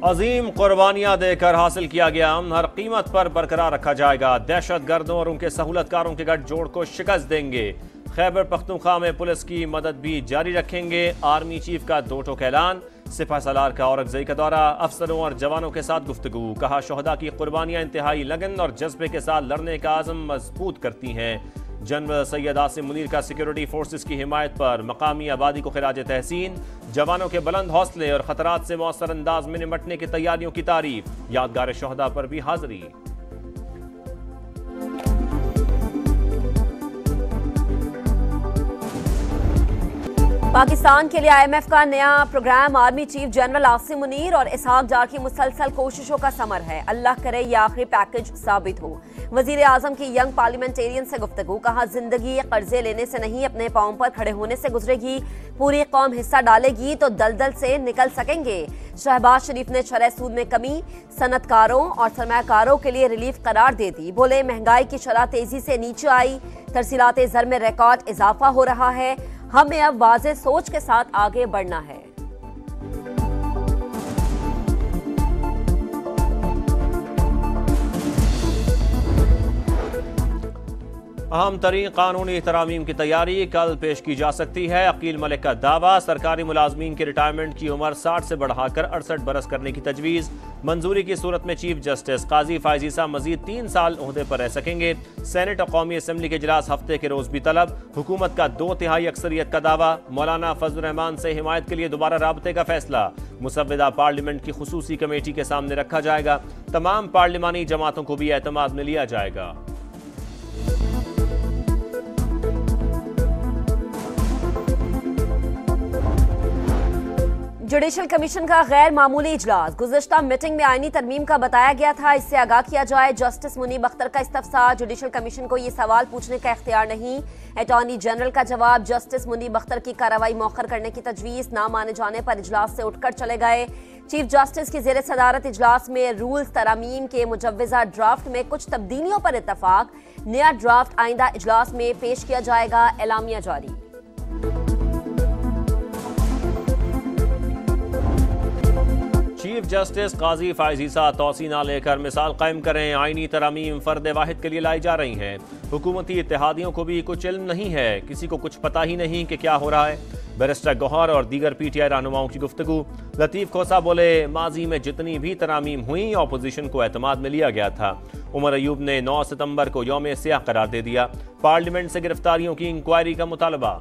अजीम कुर्बानियां देकर हासिल किया गया अमन हर कीमत पर बरकरार रखा जाएगा। दहशत गर्दों और उनके सहूलतकारों के गठजोड़ को शिकस्त देंगे। खैबर पख्तूनख्वा में पुलिस की मदद भी जारी रखेंगे। आर्मी चीफ का दो टोक ऐलान। सिपह सलार का औरंगजेब का दौरा। अफसरों और जवानों के साथ गुफ्तगू। कहा शोहदा की कुर्बानियां इंतहाई लगन और जज्बे के साथ लड़ने का आज़म मजबूत करती हैं। जनरल सैयद आसिम मुनीर का सिक्योरिटी फोर्सेस की हिमायत पर मकामी आबादी को खिराज तहसीन। जवानों के बुलंद हौसले और खतरात से मौसर अंदाज में निपटने की तैयारियों की तारीफ। यादगार शोहदा पर भी हाजिरी। पाकिस्तान के लिए IMF का नया program army chief general Asim Munir और इसहाक डार की मुसलसल कोशिशों का समर है। अल्लाह करे ये आखिरी पैकेज साबित हो। वजीर आजम की यंग पार्लियामेंटेरियन से गुफ्तगू। कहा जिंदगी कर्जे लेने से नहीं अपने पांव पर खड़े होने से गुजरेगी। पूरी कौम हिस्सा डालेगी तो दलदल से निकल सकेंगे। शहबाज शरीफ ने शरह सूद में कमी सनतकारों और सरमायाकारों के लिए रिलीफ करार दे दी। बोले महंगाई की शरह तेजी से नीचे आई। तरसीलात ज़र में रिकॉर्ड इजाफा हो रहा है। हमें अब वाज़ेह सोच के साथ आगे बढ़ना है। अहम तरीन कानूनी तरामीम की तैयारी कल पेश की जा सकती है। अकील मलिक का दावा। सरकारी मुलाजमीन की रिटायरमेंट की उम्र 60 से बढ़ाकर 68 बरस करने की तजवीज़। मंजूरी की सूरत में चीफ जस्टिस काजी फायज ईसा मजीद 3 साल ओहदे पर रह सकेंगे। सेनेट और कौमी असम्बली के इजलास हफ्ते के रोज भी तलब। हुकूमत का 2/3 अक्सरियत का दावा। मौलाना फजल रहमान से हिमायत के लिए दोबारा राबते का फैसला। मुसव्विदा पार्लियामेंट की खुसूसी कमेटी के सामने रखा जाएगा। तमाम पार्लिमानी जमातों को भी एतमाद में लिया जाएगा। जुडिशल कमीशन का गैर मामूली इजलास। गुज़िश्ता मीटिंग में आईनी तरमीम का बताया गया था, इससे आगाह किया जाए। जस्टिस मुनीब अख्तर का इस्तफसार। जुडिशल कमीशन को ये सवाल पूछने का इख्तियार नहीं। अटॉर्नी जनरल का जवाब। जस्टिस मुनीब अख्तर की कार्रवाई मौखर करने की तजवीज़। ना माने जाने पर इजलास से उठकर चले गए। चीफ जस्टिस की ज़ेर सदारत इजलास में रूल्स तरामीम के मुजव्वज़ा ड्राफ्ट में कुछ तब्दीलियों पर इत्तफाक। नया ड्राफ्ट आइंदा इजलास में पेश किया जाएगा। एलामिया जारी। चीफ जस्टिस काजी फायज ईसा तौसी ना लेकर मिसाल कायम करें। आईनी तरामीम फर्द वाहिद के लिए लाई जा रही हैं। हुकूमती इत्तेहादियों को भी कुछ इल्म नहीं है। किसी को कुछ पता ही नहीं कि क्या हो रहा है। बैरिस्टर गौहर और दीगर PTI रहनुमाओं की गुफ्तगू। लतीफ खोसा बोले माजी में जितनी भी तरामीम हुई अपोजिशन को एतमाद में लिया गया था। उमर अयूब ने 9 सितंबर को यौम सियाह करार दे दिया। पार्लियामेंट से गिरफ्तारियों की इंक्वायरी का मुतालबा।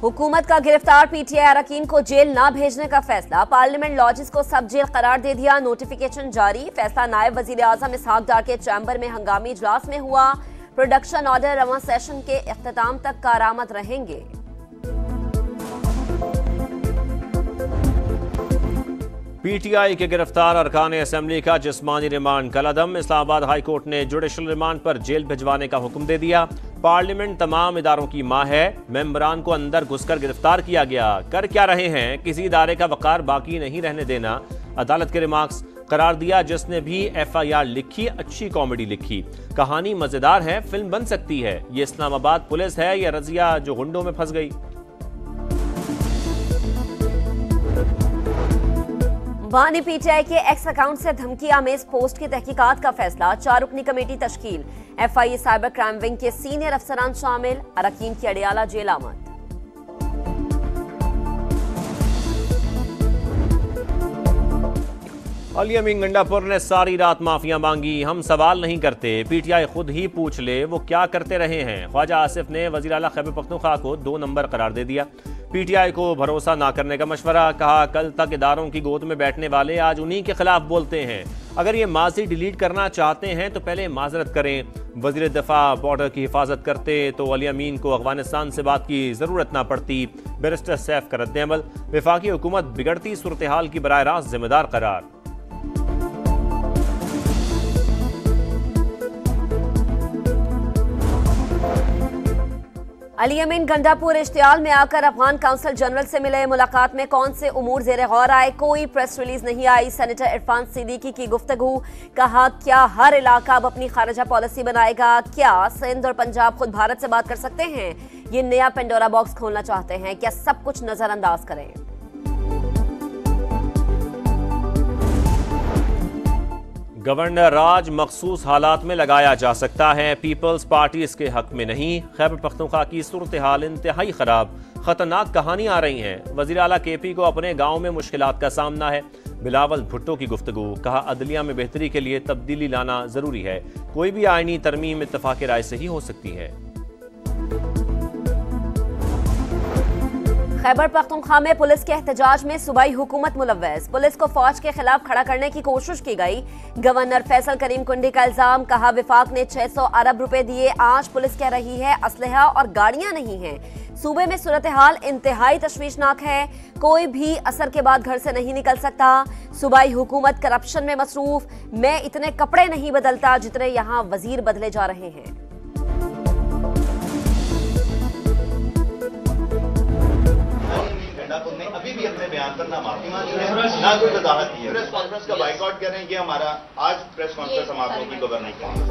हुकूमत का गिरफ्तार PTI अरकान को जेल ना भेजने का फैसला। पार्लियामेंट लॉजेस को सब जेल करार दे दिया। नोटिफिकेशन जारी। फैसला नायब वजीर आजम इसहाक डार के चैम्बर में हंगामी इजलास में हुआ। प्रोडक्शन ऑर्डर रवां सेशन के इख्तिताम तक कारआमद रहेंगे। PTI के गिरफ्तार अरकान असम्बली का जिस्मानी रिमांड कलअदम। इस्लामाबाद हाई कोर्ट ने जुडिशल रिमांड पर जेल भिजवाने का हुक्म दे दिया। पार्लियामेंट तमाम इदारों की मां है। मेंबरान को अंदर घुसकर गिरफ्तार किया गया। कर क्या रहे हैं? किसी इदारे का वकार बाकी नहीं रहने देना। अदालत के रिमार्क्स। करार दिया जिसने भी FIR लिखी अच्छी कॉमेडी लिखी। कहानी मजेदार है, फिल्म बन सकती है। ये इस्लामाबाद पुलिस है या रजिया जो गुंडों में फंस गई। वानी PTI के एक्स अकाउंट से धमकी आमेज पोस्ट की तहकीकात का फैसला। 4 रुकनी कमेटी तश्कील। FIA साइबर क्राइम विंग के सीनियर अफसरान शामिल। अरकान की अडियाला जेल आमद। अली अमीन गंडापुर ने सारी रात माफिया मांगी। हम सवाल नहीं करते, PTI खुद ही पूछ ले वो क्या करते रहे हैं। ख्वाजा आसिफ ने वज़ीर आला खैबर पख्तूनख्वा को 2 नंबर करार दे दिया। PTI को भरोसा ना करने का मशवरा। कहा कल तक इदारों की गोद में बैठने वाले आज उन्हीं के खिलाफ बोलते हैं। अगर ये माजी डिलीट करना चाहते हैं तो पहले माजरत करें। वज़ीर दिफा बॉर्डर की हिफाजत करते तो अली अमीन को अफगानिस्तान से बात की ज़रूरत ना पड़ती। बैरिस्टर सैफ का रद्द-ए-अमल। वफाकी हुकूमत बिगड़ती सूरत हाल की बराह रास्त जिम्मेदार करार। अली अमीन गंडापुर इश्तियाल में आकर अफगान काउंसिल जनरल से मिले। मुलाकात में कौन से उमूर ज़ेरे गौर आए? कोई प्रेस रिलीज नहीं आई। सेनेटर इरफान सिद्दीकी की गुफ्तगू। कहा क्या हर इलाका अब अपनी खारजा पॉलिसी बनाएगा? क्या सिंध और पंजाब खुद भारत से बात कर सकते हैं? ये नया पेंडोरा बॉक्स खोलना चाहते हैं। क्या सब कुछ नजरअंदाज करें? गवर्नर राज मखसूस हालात में लगाया जा सकता है, पीपल्स पार्टी इसके हक में नहीं। खैबर पख्तूनख्वा की सूरत हाल इंतहाई खराब, खतरनाक कहानी आ रही है। वज़ीर आला केपी को अपने गांव में मुश्किलात का सामना है। बिलावल भुट्टो की गुफ्तगू, कहा अदलिया में बेहतरी के लिए तब्दीली लाना जरूरी है। कोई भी आईनी तरमीम इत्तफाक राय से ही हो सकती है। खैबर पख्तूनख्वा में पुलिस के एहतजाज में सूबाई हुकूमत मुलव्वस, पुलिस को फौज के खिलाफ खड़ा करने की कोशिश की गई। गवर्नर फैसल करीम कुंडी का इल्जाम, कहा विफाक ने 600 अरब रुपए दिए, आज पुलिस कह रही है असलहा और गाड़ियां नहीं हैं। सूबे में सूरत हाल इंतहाई तशवीशनाक है, कोई भी असर के बाद घर से नहीं निकल सकता। सूबाई हुकूमत करप्शन में मसरूफ, मैं इतने कपड़े नहीं बदलता जितने यहाँ वजीर बदले जा रहे हैं। अभी भी अपने बयान पर ना माफी मांगी है, ना कोई वजाहत की है। प्रेस कॉन्फ्रेंस का बाइकआउट कर रहे हैं, ये हमारा आज प्रेस कॉन्फ्रेंस हम आप लोगों की कवर नहीं करेंगे।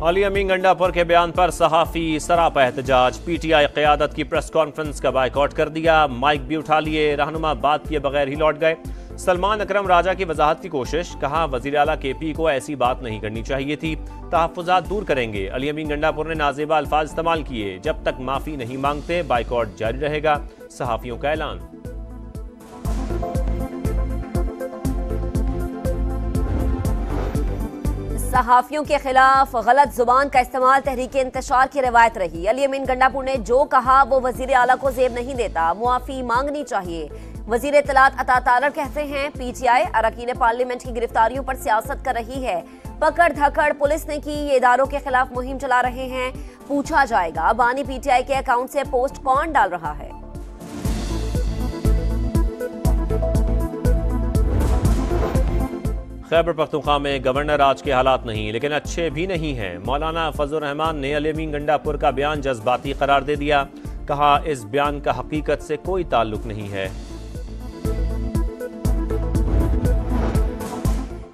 अली अमीन गंडापुर के बयान पर सहाफी सरापा एहतजाज, पीटीआई क़यादत की प्रेस कॉन्फ्रेंस का बाइकआउट कर दिया, माइक भी उठा लिए, रहनुमा बात किए बगैर ही लौट गए। सलमान अकरम राजा की वजाहत की कोशिश, कहा वज़ीर आला केपी को ऐसी बात नहीं करनी चाहिए थी, तहफ़्फ़ुज़ात दूर करेंगे। अली अमीन गंडापुर ने नाज़ेबा अल्फाज इस्तेमाल किए, जब तक माफ़ी नहीं मांगते बाइकआउट जारी रहेगा, सहाफ़ियों का ऐलान। सहाफियों के खिलाफ गलत जुबान का इस्तेमाल तहरीक इंतशार की रवायत रही। अली अमीन गंडापुर ने जो कहा वो वजीर आला को जेब नहीं देता, मुआफी मांगनी चाहिए। वजीर इत्तलात अता तारर कहते हैं पीटीआई अरकान पार्लियामेंट की गिरफ्तारियों पर सियासत कर रही है, पकड़ धकड़ पुलिस ने की, ये इदारों के खिलाफ मुहिम चला रहे हैं। पूछा जाएगा बानी पीटीआई के अकाउंट से पोस्ट कौन डाल रहा है। खैबर पख्तूनख्वा में गवर्नर आज के हालात नहीं, लेकिन अच्छे भी नहीं हैं। मौलाना फजल रहमान ने अली अमीन गंडापुर का बयान जज्बाती करार दे दिया, कहा इस बयान का हकीकत से कोई ताल्लुक नहीं है।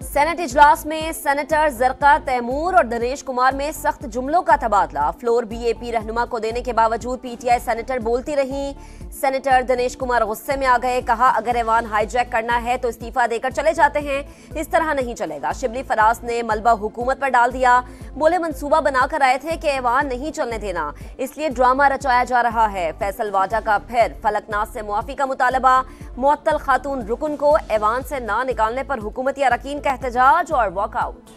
सेनेट इजलास में सेनेटर जरका तैमूर और दिनेश कुमार में सख्त जुमलों का तबादला, फ्लोर बीएपी रहनुमा को देने के बावजूद पीटीआई सेनेटर बोलती रही। सेनेटर दिनेश कुमार गुस्से में आ गए, कहा अगर ऐवान हाईजैक करना है तो इस्तीफा देकर चले जाते हैं, इस तरह नहीं चलेगा। शिबली फराज ने मलबा हुकूमत पर डाल दिया, बोले मंसूबा बनाकर आए थे कि ऐवान नहीं चलने देना, इसलिए ड्रामा रचाया जा रहा है। फैसल वाजा का फिर फलकनाज से मुआफी का मुतालबा, मुअत्तल खातून रुकन को ऐवान से ना निकालने पर हुकूमती अरकान का एहतजाज और वॉकआउट।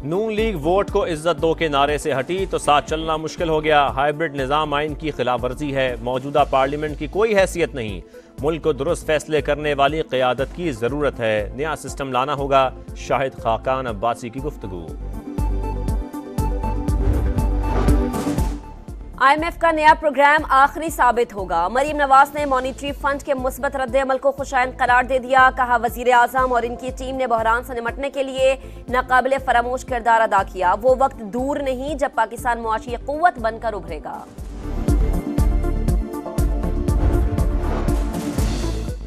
नून लीग वोट को इज्जत दो के नारे से हटी तो साथ चलना मुश्किल हो गया। हाइब्रिड निज़ाम आइन की खिलाफ वर्जी है, मौजूदा पार्लियामेंट की कोई हैसियत नहीं, मुल्क को दुरुस्त फैसले करने वाली क़यादत की ज़रूरत है, नया सिस्टम लाना होगा। शाहिद खाकान अब्बासी की गुफ्तगू। IMF का नया प्रोग्राम आखिरी साबित होगा। मरीम नवाज ने मॉनिटरी फंड के मुस्बत रद्द-ए-अमल को खुशाइन करार दे दिया, कहा वजीर आजम और इनकी टीम ने बहरान से निपटने के लिए नाकाबिले फरामोश किरदार अदा किया। वो वक्त दूर नहीं जब पाकिस्तान मुआशी कुव्वत बनकर उभरेगा।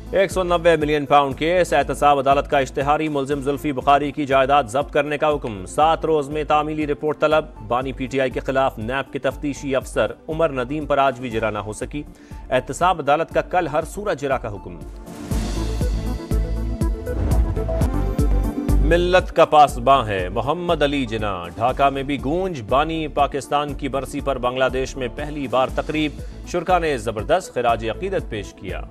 190 मिलियन पाउंड केस, एहतसाब अदालत का इश्तिहारी, मुलजिम जुल्फी बुखारी की जायदाद जब्त करने का हुक्म, 7 रोज में तामीली रिपोर्ट तलब। बानी पीटीआई के खिलाफ नैब के तफ्तीशी अफसर उमर नदीम पर आज भी जिरा न हो सकी, एहतसाब अदालत का कल हर सूरत जिरा का हुक्म। मिल्लत का पासबां है मोहम्मद अली जिना, ढाका में भी गूंज। बानी पाकिस्तान की बरसी पर बांग्लादेश में पहली बार तकरीब, शुरका ने जबरदस्त खिराज अकीदत पेश किया।